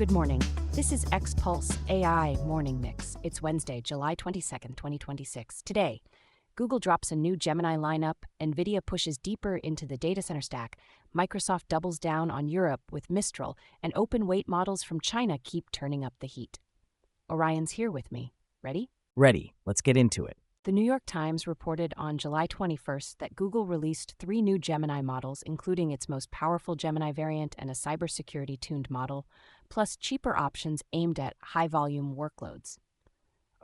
Good morning. This is X-Pulse AI Morning Mix. It's Wednesday, July 22nd, 2026. Today, Google drops a new Gemini lineup, Nvidia pushes deeper into the data center stack, Microsoft doubles down on Europe with Mistral, and open weight models from China keep turning up the heat. Orion's here with me. Ready? Ready. Let's get into it. The New York Times reported on July 21st that Google released 3 new Gemini models, including its most powerful Gemini variant and a cybersecurity-tuned model, plus cheaper options aimed at high-volume workloads.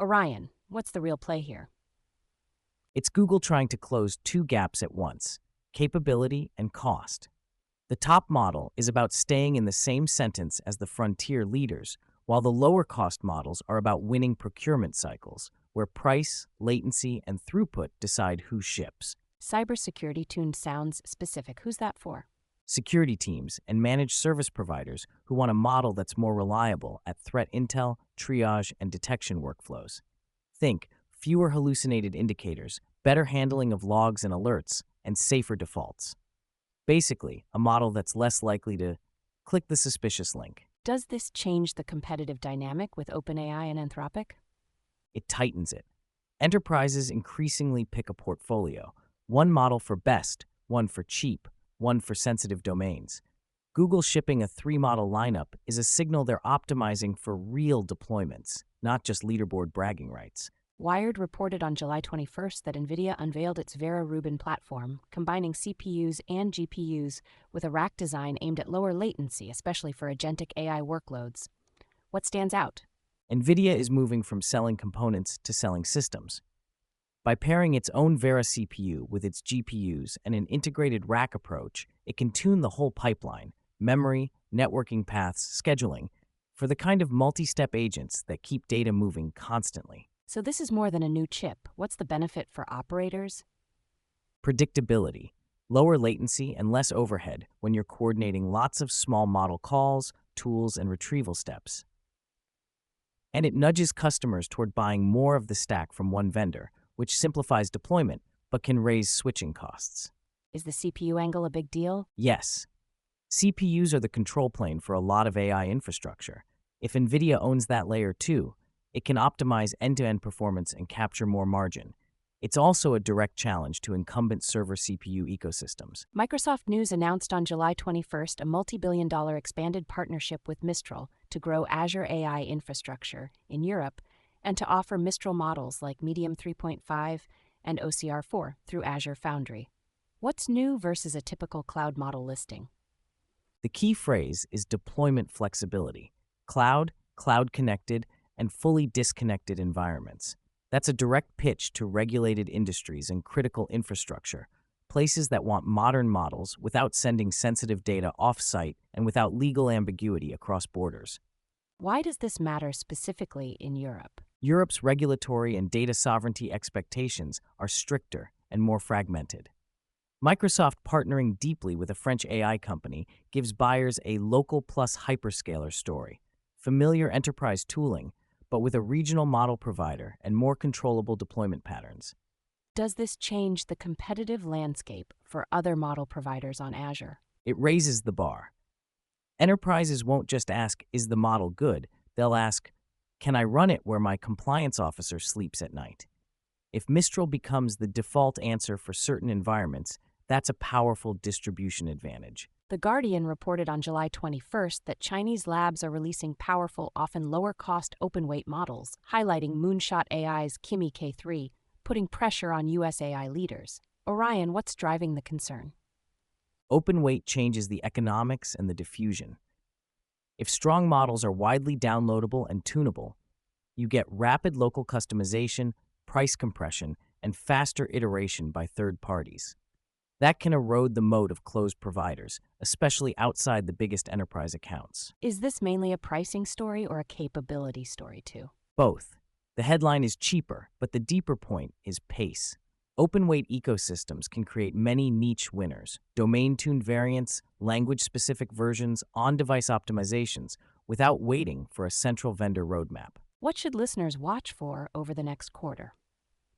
Orion, what's the real play here? It's Google trying to close two gaps at once: capability and cost. The top model is about staying in the same sentence as the frontier leaders, while the lower-cost models are about winning procurement cycles, where price, latency, and throughput decide who ships. Cybersecurity-tuned sounds specific. Who's that for? Security teams and managed service providers who want a model that's more reliable at threat intel, triage, and detection workflows. Think fewer hallucinated indicators, better handling of logs and alerts, and safer defaults. Basically, a model that's less likely to click the suspicious link. Does this change the competitive dynamic with OpenAI and Anthropic? It tightens it. Enterprises increasingly pick a portfolio: one model for best, one for cheap, one for sensitive domains. Google shipping a 3-model lineup is a signal they're optimizing for real deployments, not just leaderboard bragging rights. Wired reported on July 21st that Nvidia unveiled its Vera Rubin platform, combining CPUs and GPUs with a rack design aimed at lower latency, especially for agentic AI workloads. What stands out? Nvidia is moving from selling components to selling systems. By pairing its own Vera CPU with its GPUs and an integrated rack approach, it can tune the whole pipeline: memory, networking paths, scheduling, for the kind of multi-step agents that keep data moving constantly. So this is more than a new chip. What's the benefit for operators? Predictability, lower latency, and less overhead when you're coordinating lots of small model calls, tools, and retrieval steps. And it nudges customers toward buying more of the stack from one vendor, which simplifies deployment but can raise switching costs. Is the CPU angle a big deal? Yes. CPUs are the control plane for a lot of AI infrastructure. If Nvidia owns that layer too, it can optimize end-to-end performance and capture more margin. It's also a direct challenge to incumbent server CPU ecosystems. Microsoft News announced on July 21st a multi-billion-dollar expanded partnership with Mistral to grow Azure AI infrastructure in Europe and to offer Mistral models like Medium 3.5 and OCR4 through Azure Foundry. What's new versus a typical cloud model listing? The key phrase is deployment flexibility: cloud, cloud-connected, and fully disconnected environments. That's a direct pitch to regulated industries and critical infrastructure, places that want modern models without sending sensitive data off-site and without legal ambiguity across borders. Why does this matter specifically in Europe? Europe's regulatory and data sovereignty expectations are stricter and more fragmented. Microsoft partnering deeply with a French AI company gives buyers a local plus hyperscaler story: familiar enterprise tooling, but with a regional model provider and more controllable deployment patterns. Does this change the competitive landscape for other model providers on Azure? It raises the bar. Enterprises won't just ask, "Is the model good?" They'll ask, "Can I run it where my compliance officer sleeps at night?" If Mistral becomes the default answer for certain environments, that's a powerful distribution advantage. The Guardian reported on July 21st that Chinese labs are releasing powerful, often lower-cost open-weight models, highlighting Moonshot AI's Kimi K3, putting pressure on US AI leaders. Orion, what's driving the concern? Open weight changes the economics and the diffusion. If strong models are widely downloadable and tunable, you get rapid local customization, price compression, and faster iteration by third parties. That can erode the moat of closed providers, especially outside the biggest enterprise accounts. Is this mainly a pricing story or a capability story too? Both. The headline is cheaper, but the deeper point is pace. Open-weight ecosystems can create many niche winners: domain-tuned variants, language-specific versions, on-device optimizations, without waiting for a central vendor roadmap. What should listeners watch for over the next quarter?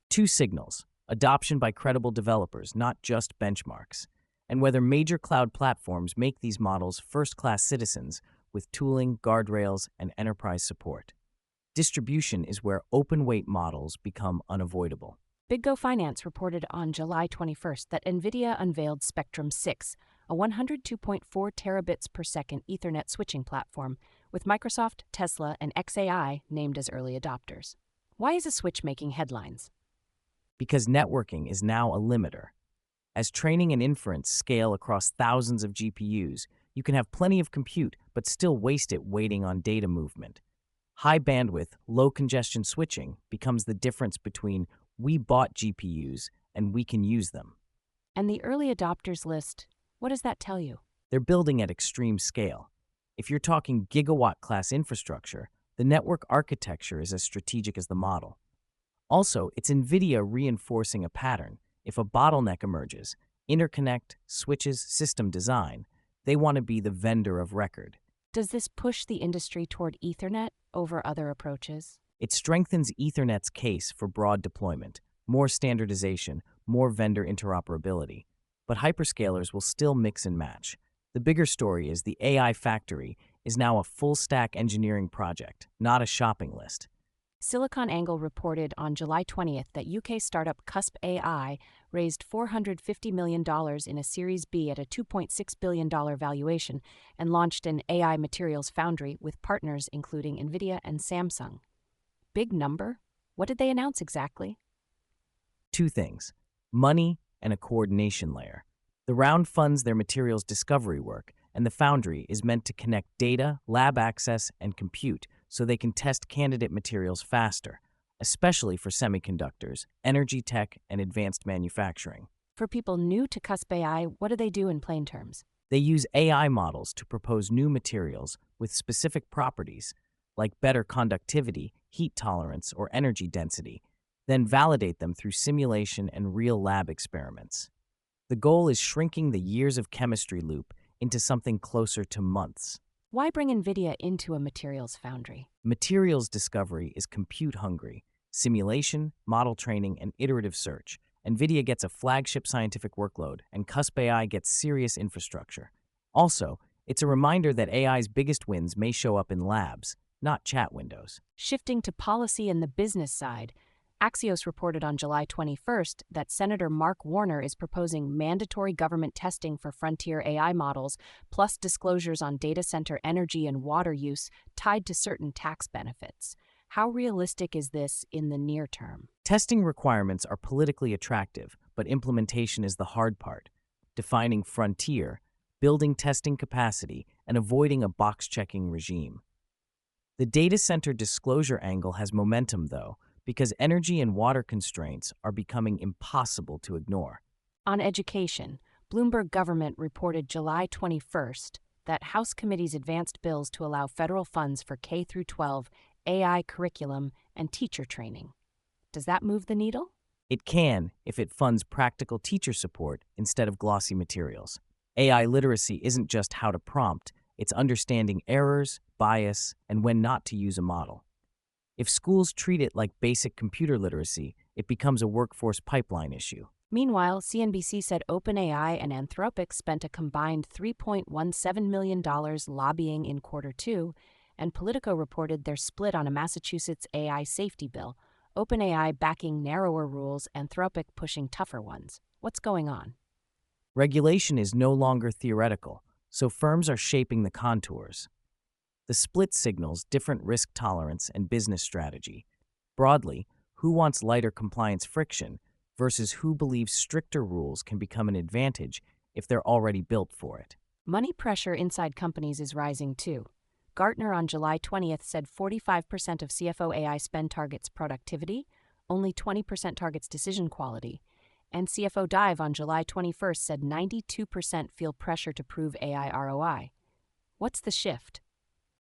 2 signals: adoption by credible developers, not just benchmarks, and whether major cloud platforms make these models first-class citizens with tooling, guardrails, and enterprise support. Distribution is where open-weight models become unavoidable. BigGo Finance reported on July 21st that Nvidia unveiled Spectrum-6, a 102.4 terabits per second Ethernet switching platform, with Microsoft, Tesla, and xAI named as early adopters. Why is a switch making headlines? Because networking is now a limiter. As training and inference scale across thousands of GPUs, you can have plenty of compute, but still waste it waiting on data movement. High bandwidth, low congestion switching becomes the difference between we bought GPUs and we can use them. And the early adopters list, what does that tell you? They're building at extreme scale. If you're talking gigawatt-class infrastructure, the network architecture is as strategic as the model. Also, it's Nvidia reinforcing a pattern. If a bottleneck emerges, interconnect, switches, system design, they want to be the vendor of record. Does this push the industry toward Ethernet over other approaches? It strengthens Ethernet's case for broad deployment, more standardization, more vendor interoperability. But hyperscalers will still mix and match. The bigger story is the AI factory is now a full-stack engineering project, not a shopping list. SiliconANGLE reported on July 20th that UK startup CuspAI raised $450 million in a Series B at a $2.6 billion valuation and launched an AI materials foundry with partners including Nvidia and Samsung. Big number? What did they announce exactly? Two things: money and a coordination layer. The round funds their materials discovery work, and the foundry is meant to connect data, lab access, and compute so they can test candidate materials faster, especially for semiconductors, energy tech, and advanced manufacturing. For people new to CuspAI, what do they do in plain terms? They use AI models to propose new materials with specific properties, like better conductivity, heat tolerance, or energy density, then validate them through simulation and real lab experiments. The goal is shrinking the years of chemistry loop into something closer to months. Why bring Nvidia into a materials foundry? Materials discovery is compute-hungry. Simulation, model training, and iterative search. Nvidia gets a flagship scientific workload, and CuspAI gets serious infrastructure. Also, it's a reminder that AI's biggest wins may show up in labs, not chat windows. Shifting to policy and the business side, Axios reported on July 21st that Senator Mark Warner is proposing mandatory government testing for frontier AI models, plus disclosures on data center energy and water use tied to certain tax benefits. How realistic is this in the near term? Testing requirements are politically attractive, but implementation is the hard part. Defining frontier, building testing capacity, and avoiding a box-checking regime. The data center disclosure angle has momentum, though, because energy and water constraints are becoming impossible to ignore. On education, Bloomberg government reported July 21st that House committees advanced bills to allow federal funds for K-12 AI curriculum and teacher training. Does that move the needle? It can if it funds practical teacher support instead of glossy materials. AI literacy isn't just how to prompt, it's understanding errors, bias, and when not to use a model. If schools treat it like basic computer literacy, it becomes a workforce pipeline issue. Meanwhile, CNBC said OpenAI and Anthropic spent a combined $3.17 million lobbying in Q2, and Politico reported their split on a Massachusetts AI safety bill, OpenAI backing narrower rules, Anthropic pushing tougher ones. What's going on? Regulation is no longer theoretical, so firms are shaping the contours. The split signals different risk tolerance and business strategy. Broadly, who wants lighter compliance friction versus who believes stricter rules can become an advantage if they're already built for it. Money pressure inside companies is rising too. Gartner on July 20th said 45% of CFO AI spend targets productivity, only 20% targets decision quality, and CFO Dive on July 21st said 92% feel pressure to prove AI ROI. What's the shift?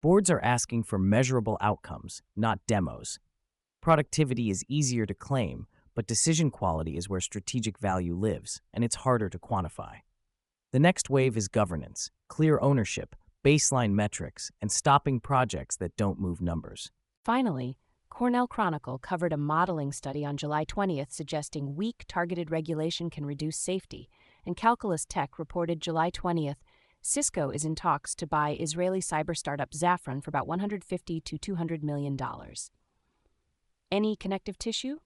Boards are asking for measurable outcomes, not demos. Productivity is easier to claim, but decision quality is where strategic value lives, and it's harder to quantify. The next wave is governance, clear ownership, baseline metrics, and stopping projects that don't move numbers. Finally, Cornell Chronicle covered a modeling study on July 20th suggesting weak targeted regulation can reduce safety, and Calculus Tech reported July 20th Cisco is in talks to buy Israeli cyber startup Zafran for about $150 to $200 million. Any connective tissue?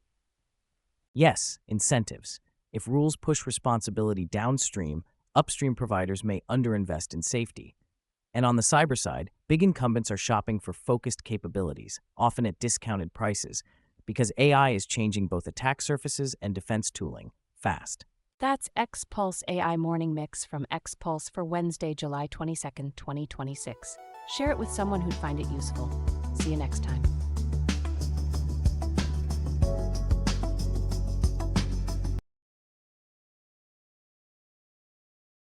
Yes, incentives. If rules push responsibility downstream, upstream providers may underinvest in safety. And on the cyber side, big incumbents are shopping for focused capabilities, often at discounted prices, because AI is changing both attack surfaces and defense tooling fast. That's X-Pulse AI Morning Mix from X-Pulse for Wednesday, July 22nd, 2026. Share it with someone who'd find it useful. See you next time.